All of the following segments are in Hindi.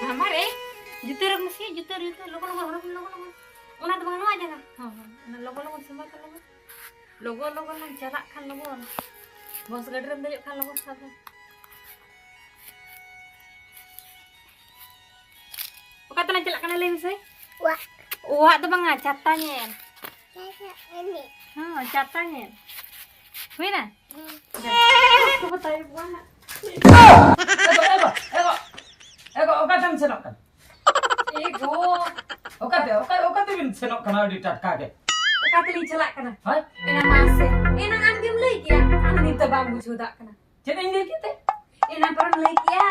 हमारे जुते रख मसी जुते लोगों लोगों उना तो बंगनो आ जाना हां हां लोगों संभाल कर लोगों चला खान लोगों बस गाड़ी रम दे खान लोगों साथ ओका तना चला kana ले मिसे वा तो बंगा catanya ini हां catanya हुई ना तो बताइए बुआ Ego, oka tam senok kan? ego Oka bin senok kan di tatka ke? oka teli celak kana Hai? ena mase ena am game lagi ya ani to bang bujuda kana Jadi ini kita. ena paran lagi ya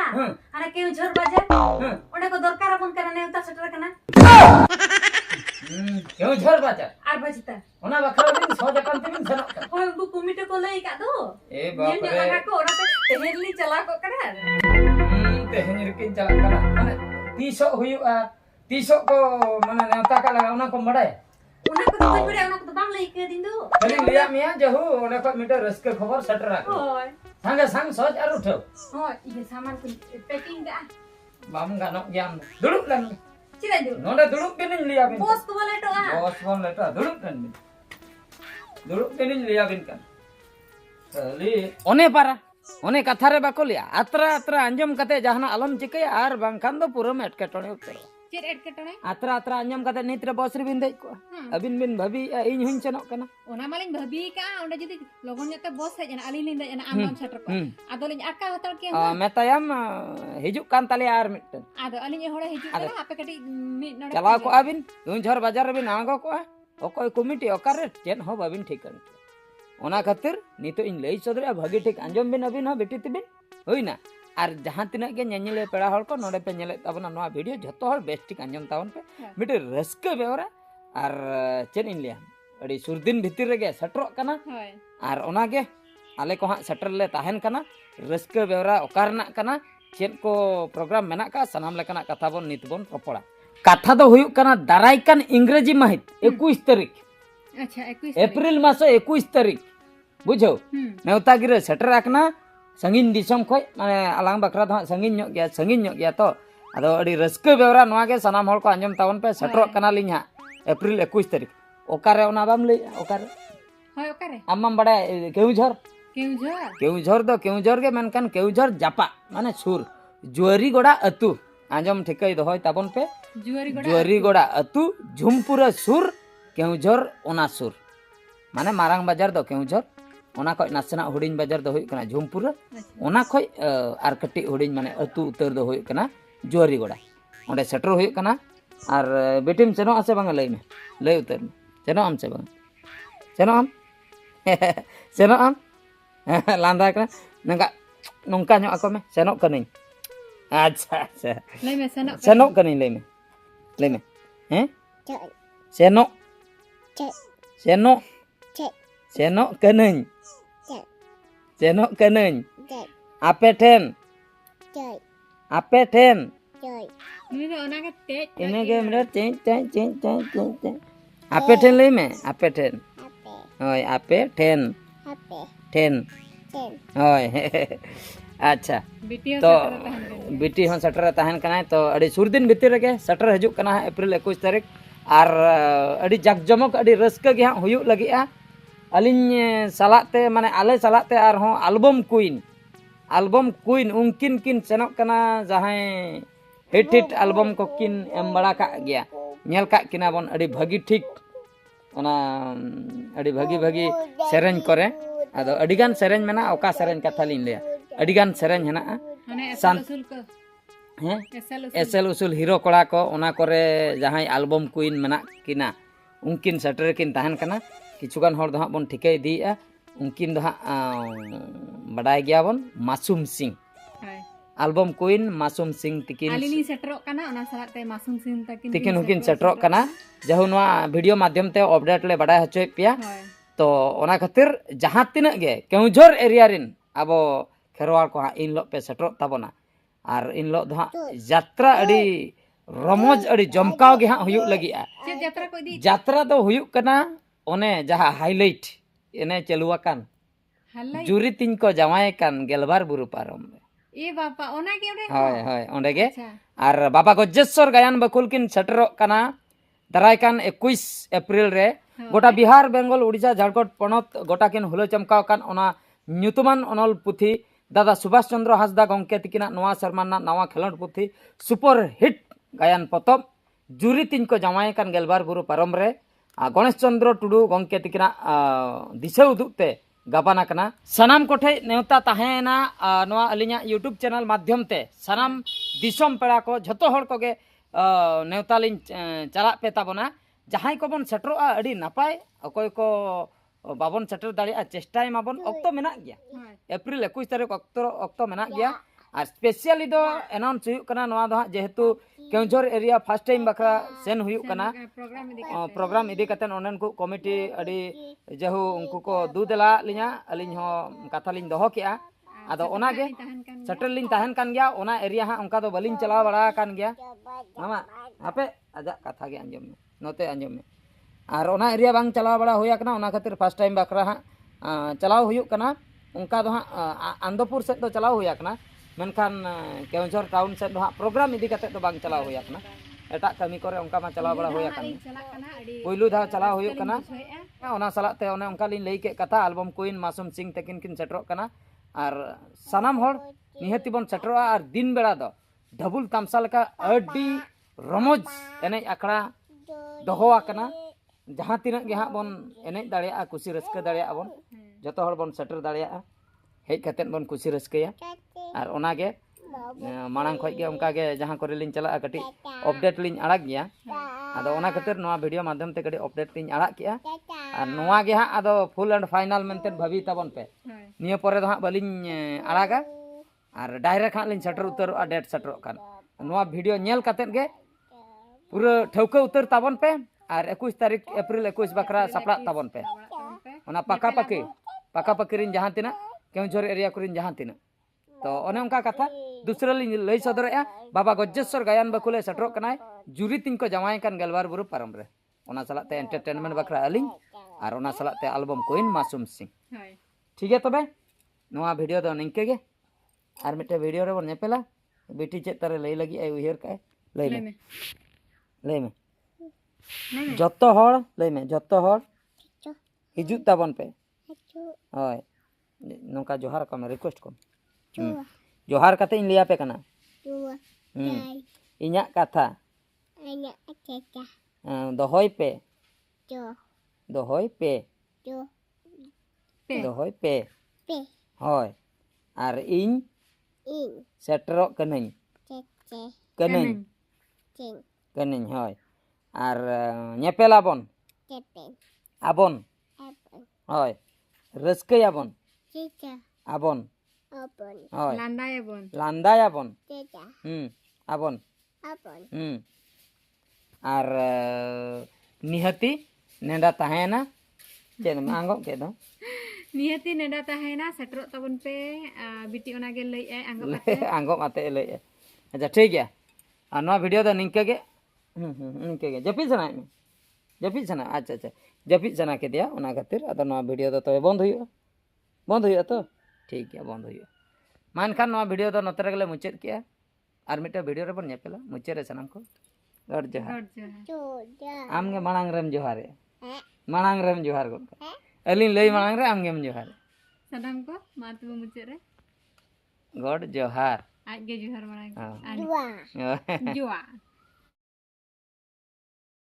ana ke ujur bajar onde ko dorkar apun kana ne uta setra kana Kau jor baca. ar bajita Ona bakal bin soja kan bin senok kan? hoy bu komite ko lagi ka do Bapak ni laga ko ora te teherli chala ko kana teh nyirikin jalan kana. Mana tisok tisok ko mana nyata ka laga ona ko badai. una ko to bade una ko bang lagi ke dindu Kali lihat mia jauh ona ko meter reske khabar setra. hoy Sang soj aru thau. hoy iya saman ko packing da Bam ganok jam. Duduk lan. cira du Nonda duduk bin lihat bin. bos ko bale to a Bos pun letak duduk kan. Duduk ini liatin kan. Kali one para one kathare bako liya atra anjom kate jahana alam chikaya ar bangkhan do pura etketone utter. cir etketone Atra anjom kate nitra bosri bin dei ko. Abin bin bhabi ᱤᱧ ᱦᱩᱧ ᱥᱮᱱᱚᱜ ᱠᱟᱱᱟ. ona maling bhabi ka onde jodi logon nyate bos hej na ali linda jana amam chatter ko ado lin aka hatar ke Metayam hijuk kan tali ar mitten. ado ali e hore hiju kana ape kati mi node Chalaw ko abin Keunjhor bazar bin ango ko okoy committee okare chen ho babin thikan. Ona khatir nito ᱤᱧ ᱞᱟᱹᱭ ᱥᱚᱫᱚᱨᱟ ᱵᱷᱟᱜᱤ ᱴᱷᱤᱠ ᱟᱸᱡᱚᱢ ᱵᱤᱱ ᱟᱵᱤᱱ ᱦᱚᱸ ᱵᱤᱴᱤ ᱛᱤᱵᱤᱱ ᱦᱩᱭᱱᱟ ᱟᱨ ᱡᱟᱦᱟᱸ ᱛᱤᱱᱟᱹᱜ ᱜᱮ ᱧᱮᱧᱮᱞ ᱯᱮᱲᱟ ᱦᱚᱲ ᱠᱚ ᱱᱚᱰᱮ ᱯᱮ ᱧᱮᱞᱮᱫ ᱛᱟᱵᱚᱱᱟ ᱱᱚᱣᱟ ᱵᱷᱤᱰᱤᱭᱳ ᱡᱷᱚᱛᱚ ᱦᱚᱲ ᱵᱮᱥ ᱴᱷᱤᱠ ᱟᱸᱡᱚᱢ ᱛᱟᱵᱚᱱ ᱯᱮ ᱢᱤᱫᱴᱮᱱ ᱨᱟᱹᱥᱠᱟᱹ ᱵᱮᱣᱨᱟ ᱟᱨ ᱪᱮᱫ ᱤᱧ ᱞᱟᱹᱭᱟ ᱟᱹᱰᱤ ᱥᱩᱨᱫᱤᱱ ᱵᱷᱤᱛᱤᱨ ᱨᱮᱜᱮ ᱥᱮᱴᱮᱨᱚᱜ ᱠᱟᱱᱟ hoy ᱟᱨ ᱚᱱᱟᱜᱮ ᱟᱞᱮ ᱠᱚ ᱦᱟᱸᱜ ᱥᱮᱴᱮᱨ ᱞᱮ ᱛᱟᱦᱮᱱ ᱠᱟᱱᱟ ᱨᱟᱹᱥᱠᱟᱹ ᱵᱮᱣᱨᱟ ᱚᱠᱟ ᱨᱮᱱᱟᱜ ᱠᱟᱱᱟ ᱪᱮᱫ ᱠᱚ ᱯᱨᱳᱜᱨᱟᱢ ᱢᱮᱱᱟᱜ ᱠᱟᱜ ᱥᱟᱱᱟᱢ ᱞᱮᱠᱟᱱᱟᱜ ᱠᱟᱛᱷᱟ ᱵᱚᱱ ᱱᱤᱛ ᱵᱚᱱ ᱨᱚᱯᱚᱲᱟ ᱠᱟᱛᱷᱟ ᱫᱚ ᱦᱩᱭᱩᱜ ᱠᱟᱱᱟ ᱫᱟᱨᱟᱭ ᱠᱟᱱ ᱤᱝᱨᱮᱡᱤ ᱢᱟᱹᱦᱤᱛ 21 ᱛᱟᱹᱨᱤᱠᱷ acha 21 एप्रिल मासो 21 तारीख बुझो नेवता गिरे सेटर आकना संगीन दिसम खोय माने आलांग बकरा द संगीन ᱧᱚᱜ गया तो आदो अडी रस्के बेवरा नवा के सनाम हर को आंजम तावन पे सेटरक कना लिन हा एप्रिल 21 तारीख ओकारे ओना बाम लई ओकारे hoy okare आमम बडा केउझर keujor दो केउझर के मेनकान केउझर जापा माने सुर जुआरी गोड़ा अतु आंजम ठिकई दहोय ताबन पे जुआरी गोड़ा अतु झुमपुरा सुर केउझर ओना सुर माने मारांग बाजार दो केउझर ओना खय नासना हुडिन बाजार दो होय कना झुमपुरा ओना खय आर कटि हुडिन माने अतु उतर दो होय कना जुआरी गोड़ा ओंडे सेटर होय कना आर बेटिम सेनो आसे बांगा लई में लई उतर में सेनो आम से बांगा सेनो आम सेनो आम लांदा कना नंगा नोंका ᱧᱚᱜ ako me सेनो कनिन अच्छा lay me सेनो कनिन लई में हैं सेनो कनिन सेनो कनिन आपे ठेन ni do ona ke te इने के मेरे चें आपे ठेन लई में आपे ठेन होय आपे ठेन होय अच्छा बिटिया तो setter tahan बिटी हन सेटर ताहन कना तो अड़ी सुरदिन भीतर रे सेटर हजु कना एप्रिल 21 तारीख आर अड़ी जाकजमक अड़ी रस्क गे हां हुयु लगिआ अलिन सालाते माने आले सालाते आर हों एल्बम क्वीन उनकिन किन सेनक कना जहां हिट एल्बम को किन एम बड़ा का गया नेल का किना बन अड़ी भागी ठीक ओना अड़ी भागी सेरेन करे आदो अडिगान सेरेन मेना ओका सेरेन कथा लिन ले अडिगान सेरेन हेना mane san- usul ko हैं esal एसएल उसूल हीरो कोड़ा को ओना करे जहां एल्बम क्वीन मेना किना उनकिन सेटर किन ताहन कना किछुगान हर दो हां बन ठिकै दिया उनकिन दो हां बडाय गया बन मासूम सिंह hoy एल्बम क्वीन मासूम Singh ali तिकिन ni setterok kana ona salat te masung sin takin तिकिन हुकिन सेटरक कना जहु नवा वीडियो माध्यम ते अपडेट ले बडाय हचोय पिया hoy तो ओना खातिर जहां तिना गे केउझर एरिया रिन अबो खेरवाल को इन लो पे सेटर ताबोना आर इन लो दो यात्रा अड़ी रमोज अड़ी जमकाव गे हां हुयु लगिआ che jatra ko di यात्रा दो हुयु कना ओने जहां हाईलाइट एने चलुआकान halai जुरी तिन को जमाय कान गेलबार बुरु पारम ए बापा ओना के ओरे होय होय ओंडे गे आर बाबा गजेश्वर गायन बकुल किन सेटरोग कना दाराय कान 21 एप्रिल रे गोटा बिहार बेंगल उड़ीसा झारखंड पनत गोटा किन हुलो चमकाव कान ओना ᱧᱩᱛᱩᱢᱟᱱ ᱚᱱᱚᱞ ᱯᱩᱛᱷᱤ दादा सुभाष चंद्र हांसदा गंके तकिना नवा शर्मा नवा खेलोड पुथी सुपर हिट गायन पतब जुरी तीन को जमाय कान गेलबार बुरु पारम रे गणेश चंद्र टुडू गंके तकिना दिशा उदुगते गाबाना कना सनाम कोठे नेवता ताहेना नवा अलिया यूट्यूब चैनल माध्यम ते सनाम दिसम पेड़ा को झतो हड़ कोगे नेवता लिन चला पे ताबना जहां को बन सेटरोआ अडी नापाय अकोय को बाबन सेटर दाड़िया चेष्टाय माबन अक्तो मेना गया एप्रिल 21 तारीख अक्तो मेना गया और स्पेशली दो अनाउंस हुई कना नवा दो जेहेतु केउझर एरिया फर्स्ट टाइम बखरा सेन हुई कना प्रोग्राम इदी कतन ओनन को कमिटी अडी जेहु उनको को दूदला लिया अलिन हो कथा लिन दोहो किया आदो ओना गे सेटर लिन ताहन कान गया ओना एरिया हा उनका दो बलिन चला बड़ा कान गया मामा आपे आजा कथा गे अंजम में नोते अंजम में और ओना एरिया बांग चलाव बड़ा हुआ कना ओना खातिर फर्स्ट टाइम बकरा हाँ चलाव हुयुक कना उनका दो हाँ आंदोपुर से तो चलाव हुआ कना मेनखान केउझर टाउन से दो हाँ प्रोग्राम इदी कते तो बांग चलाव हुआ कना एटा कमी करे उनका मा चलाव बड़ा हुआ कना पहिलू धा चलाव हुयुक कना ओना सलाते ओने उनका लिन लई के कथा एल्बम क्वीन मासूम सिंह तकिन किन सेटरो कना और सनाम हर निहति बन सेटरोआ और दिन बेड़ा दो डबुल तामसाल का अडी रमोज एने अखड़ा दोहोआ कना जहाँ तीन गे हाँ बन एने दाड़िया कुसी रस्का दाड़िया बन जतो हर बन सेटर दाड़िया हेज कतेन बन कुसी रस्कया और ओनागे मांग खज गे उनका गे जहाँ करे लिन चला कटी अपडेट लिन आड़ाग गया आदो ओना खातिर नवा वीडियो माध्यम ते कटी अपडेट लिन आड़ाग किया और नवा गे हाँ आदो फुल एंड फाइनल मेनते भाबी ताबन पे निया परे दो हाँ बलिन आड़ागा और डायरेक्ट हाँ लिन सेटर उतरो डेट सेटर कान नवा वीडियो नेल कतेन गे पूरा ठौका उतर ताबन पे और 21 तारीख एप्रिल 21 बकरा सपड़ा ताबन पे ओना पाका पाकी रिन जहाँ तीना केउझर एरिया कुरिन जहाँ तीना तो ओने उनका कथा दूसरा लिन लई सदरया बाबा गजेश्वर गायन बकुले सेटरो कनाय जुरी तीन को जमाय कान गेलबार बुरु पारम रे ओना सलाते एंटरटेनमेंट बकरा अलिंग और ओना सलाते एल्बम क्वीन मासूम सिंह ठीक है तबे नवा वीडियो दो निंके गे और मिटे वीडियो रे बन नेपेला बेटी चेत तारे लई लगी आई उहेर काय लई में जतो हड़ लई में जतो हड़ हिजुक ताबन पे होय नोका जोहार का मैं रिक्वेस्ट को जोहार कते इन लिया पे कना इन्या कथा दोहोय पे दोहोय पे होय और इन सेटरो कनई होय और नेपेला बन आबन होय रस्कयाबन आबन होय लांदायाबन आबन और निहति नेडा ताहेना चेन आंगो के दो निहति नेडा ताहेना सेटरो तबन पे बिटी ओना गे लई ए आंगो माते लई अच्छा ठीक है और नवा वीडियो दो निंके गे जपी सना में जपी सना अच्छा अच्छा जपी सना के दिया ओना खातिर अदो नवा वीडियो दो तो बंद हुई तो ठीक है बंद हुई मानखान नवा वीडियो दो नतरे गले मुचेद किया और मिटे वीडियो रे बन नेपेला मुचे रे सनम को गड जोहार आम गे मांग रेम जोहार मांग रेम जोहार गो अलिन लई मांग रे आम गेम जोहार सनम को मातबो मुचे रे गड जोहार आज गे जोहार मांग जुआ